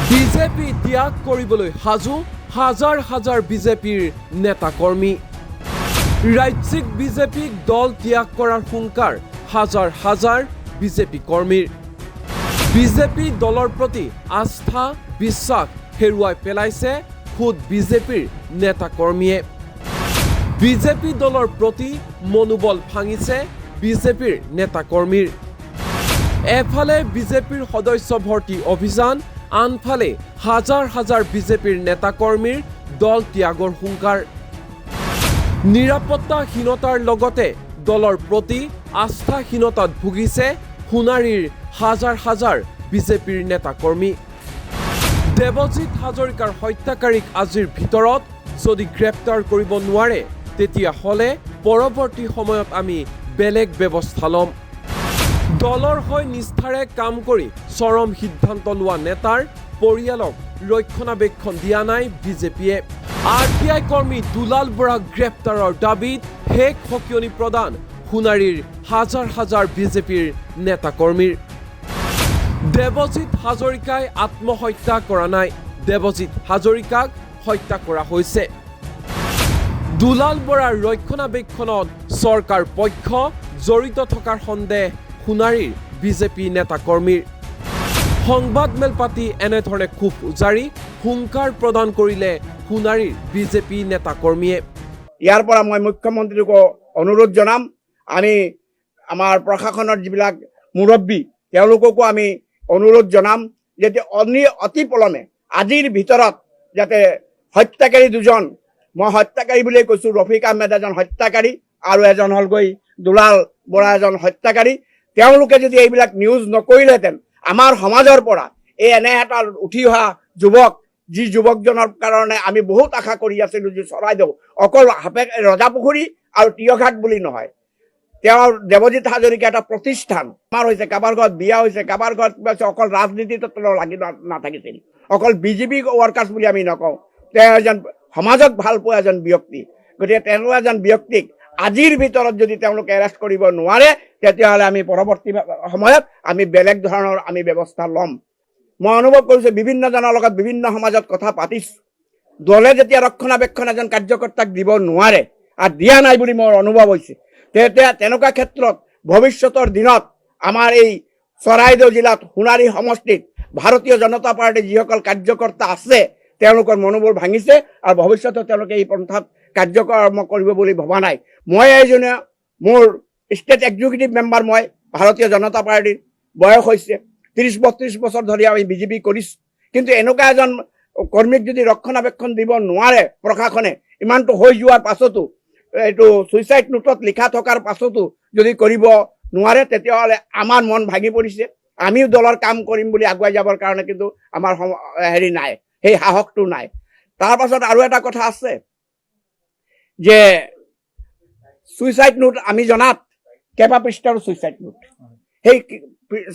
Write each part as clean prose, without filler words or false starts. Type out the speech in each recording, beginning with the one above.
BJP ত্যাগ কৰিবলৈ সাজু হাজাৰ হাজাৰ বিজেপিৰ নেতা কৰ্মী। ৰাজ্যিক বিজেপিক দল ত্যাগ কৰাৰ হুংকাৰ হাজাৰ হাজাৰ বিজেপি কৰ্মীৰ। বিজেপি দলৰ প্ৰতি আস্থা বিশ্বাস হেৰুৱাই পেলাইছে খুদ বিজেপিৰ নেতা কৰ্মীয়ে। বিজেপি দলৰ প্ৰতি মনোবল ভাঙিছে বিজেপিৰ নেতা কৰ্মীৰ। এফালে বিজেপিৰ সদস্য ভৰ্তি অভিযান, আনফালে হাজাৰ হাজাৰ বিজেপিৰ নেতা কৰ্মীৰ দল ত্যাগৰ হুংকাৰ। নিৰাপত্তাহীনতাৰ লগতে দলৰ প্ৰতি আস্থাহীনতাত ভুগিছে সোণাৰীৰ হাজাৰ হাজাৰ বিজেপিৰ নেতা কৰ্মী। দেৱজিৎ হাজৰিকাৰ হত্যাকাৰীক আজিৰ ভিতৰত যদি গ্ৰেপ্তাৰ কৰিব নোৱাৰে, তেতিয়াহ'লে পৰৱৰ্তী সময়ত আমি বেলেগ ব্যৱস্থা ল'ম। দলৰ হৈ নিষ্ঠাৰে কাম কৰি চৰম সিদ্ধান্ত লোৱা নেতাৰ পৰিয়ালক ৰক্ষণাবেক্ষণ দিয়া নাই বিজেপিয়ে। RTI কৰ্মী দুলাল বৰাক গ্ৰেপ্তাৰৰ দাবীত শেষ সকিয়নি প্ৰদান সোণাৰীৰ হাজাৰ হাজাৰ বিজেপিৰ নেতা কৰ্মীৰ। দেৱজিৎ হাজৰিকাই আত্মহত্যা কৰা নাই, দেৱজিৎ হাজৰিকাক হত্যা কৰা হৈছে। দুলাল বৰাৰ ৰক্ষণাবেক্ষণত চৰকাৰ পক্ষ জড়িত থকাৰ সন্দেহ সোণাৰীৰ বিজেপি নেতা কৰ্মীৰ। সংবাদমেল পাতি এনেধৰণে ক্ষোভ উজাৰি হুংকাৰ প্ৰদান কৰিলে সোণাৰীৰ বিজেপি নেতা কৰ্মীয়ে। ইয়াৰ পৰা মই মুখ্যমন্ত্ৰীক অনুৰোধ জনাম, আমি আমাৰ প্ৰশাসনৰ যিবিলাক মুৰব্বী তেওঁলোককো আমি অনুৰোধ জনাম যাতে অতি পলমে আজিৰ ভিতৰত যাতে হত্যাকাৰী দুজন, মই হত্যাকাৰী বুলিয়ে কৈছোঁ, ৰফিক আহমেদ এজন হত্যাকাৰী আৰু এজন হ'লগৈ দুলাল বৰা এজন হত্যাকাৰী। তেওঁলোকে যদি এইবিলাক নিউজ নকৰিলেহেঁতেন, আমাৰ সমাজৰ পৰা এই এনে এটা উঠি অহা যুৱক, যি যুৱকজনৰ কাৰণে আমি বহুত আশা কৰি আছিলোঁ যে চৰাইদেউ অকল ৰজাপুখুৰী আৰু তিয়ঘাট বুলি নহয়, তেওঁৰ দেৱজিৎ হাজৰিকা এটা প্ৰতিষ্ঠান। আমাৰ হৈছে কাৰোবাৰ ঘৰত বিয়া হৈছে, কাৰোবাৰ ঘৰত কিবা হৈছে, অকল ৰাজনীতিত লাগি নাথাকিছিল, অকল বিজেপি ৱৰ্কাৰ্ছ বুলি আমি নকওঁ। তেওঁ এজন সমাজক ভাল পোৱা এজন ব্যক্তি। গতিকে তেনেকুৱা এজন ব্যক্তিক আজিৰ ভিতৰত যদি তেওঁলোকে এৰেষ্ট কৰিব নোৱাৰে, তেতিয়াহ'লে আমি পৰৱৰ্তী সময়ত আমি বেলেগ ধৰণৰ আমি ব্যৱস্থা ল'ম। মই অনুভৱ কৰিছোঁ বিভিন্নজনৰ লগত বিভিন্ন সমাজত কথা পাতিছোঁ, দলে যেতিয়া ৰক্ষণাবেক্ষণ এজন কাৰ্যকৰ্তাক দিব নোৱাৰে আৰু দিয়া নাই বুলি মোৰ অনুভৱ হৈছে, তেতিয়া তেনেকুৱা ক্ষেত্ৰত ভৱিষ্যতৰ দিনত আমাৰ এই চৰাইদেউ জিলাত সোণাৰী সমষ্টিত ভাৰতীয় জনতা পাৰ্টীৰ যিসকল কাৰ্যকৰ্তা আছে তেওঁলোকৰ মনোবল ভাঙিছে আৰু ভৱিষ্যতে তেওঁলোকে এই পন্থাত কাৰ্যকৰ্ম কৰিব বুলি ভবা নাই। মই এজনে মোৰ ষ্টেট এক্সিকিউটিভ মেম্বাৰ, মই ভাৰতীয় জনতা পাৰ্টীৰ বয়স হৈছে 30-32 বছৰ ধৰি আমি বিজেপি কৰিছোঁ, কিন্তু এনেকুৱা এজন কৰ্মীক যদি ৰক্ষণাবেক্ষণ দিব নোৱাৰে প্ৰশাসনে, ইমানটো হৈ যোৱাৰ পাছতো, এইটো ছুইচাইড নোটত লিখা থকাৰ পাছতো যদি কৰিব নোৱাৰে, তেতিয়াহ'লে আমাৰ মন ভাঙি পৰিছে। আমিও দলৰ কাম কৰিম বুলি আগুৱাই যাবৰ কাৰণে কিন্তু আমাৰ নাই, সেই সাহসটো নাই। তাৰ পাছত আৰু এটা কথা আছে যে ছুইচাইড নোট আমি জনাত কেইবা পৃষ্ঠাৰ ছুইচাইড নোট, সেই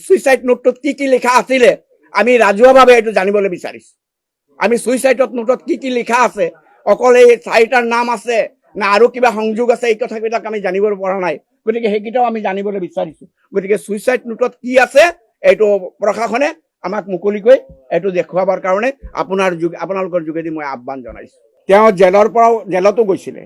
ছুইচাইড নোটটোত কি কি লিখা আছিলে আমি ৰাজহুৱাভাৱে এইটো জানিবলৈ বিচাৰিছোঁ। আমি ছুইচাইড নোটত কি কি লিখা আছে, অকল এই 4টাৰ নাম আছে না আৰু কিবা সংযোগ আছে, এই কথাবিলাক আমি জানিব পৰা নাই। গতিকে সেইকেইটাও আমি জানিবলৈ বিচাৰিছোঁ। গতিকে ছুইচাইড নোটত কি আছে এইটো প্ৰশাসনে আমাক মুকলিকৈ এইটো দেখুৱাবৰ কাৰণে আপোনালোকৰ যোগেদি মই আহ্বান জনাইছোঁ। তেওঁ জেলতো গৈছিলে,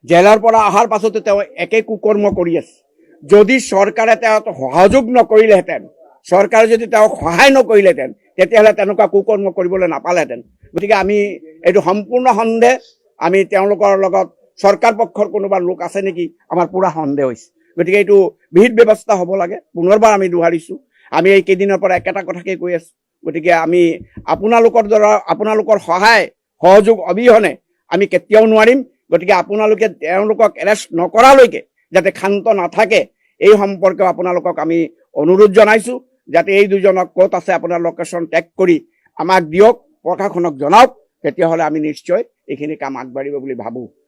জেলৰ পৰা অহাৰ পাছতো তেওঁ একে কুকৰ্ম কৰি আছে। যদি চৰকাৰে তেওঁক সহযোগ নকৰিলেহেঁতেন, চৰকাৰে যদি তেওঁক সহায় নকৰিলেহেঁতেন, তেতিয়াহ'লে তেনেকুৱা কুকৰ্ম কৰিবলৈ নাপালেহেঁতেন। গতিকে আমি এইটো সম্পূৰ্ণ সন্দেহ, আমি তেওঁলোকৰ লগত চৰকাৰ পক্ষৰ কোনোবা লোক আছে নেকি আমাৰ পূৰা সন্দেহ হৈছে। গতিকে এইটো বিহিত ব্যৱস্থা হ'ব লাগে। পুনৰবাৰ আমি দোহাৰিছোঁ, আমি এই কেইদিনৰ পৰা একেটা কথাকেই কৈ আছোঁ। গতিকে আমি আপোনালোকৰ সহায় সহযোগ অবিহনে আমি কেতিয়াও নোৱাৰিম। গতিকে আপোনালোকে তেওঁলোকক এৰেষ্ট নকৰালৈকে যাতে ক্ষান্ত নাথাকে, এই সম্পৰ্কেও আপোনালোকক আমি অনুৰোধ জনাইছোঁ, যাতে এই দুজনক ক'ত আছে আপোনাৰ লোকেশ্যন টেগ কৰি আমাক দিয়ক, প্ৰশাসনক জনাওক, তেতিয়াহ'লে আমি নিশ্চয় এইখিনি কাম আগবাঢ়িব বুলি ভাবোঁ।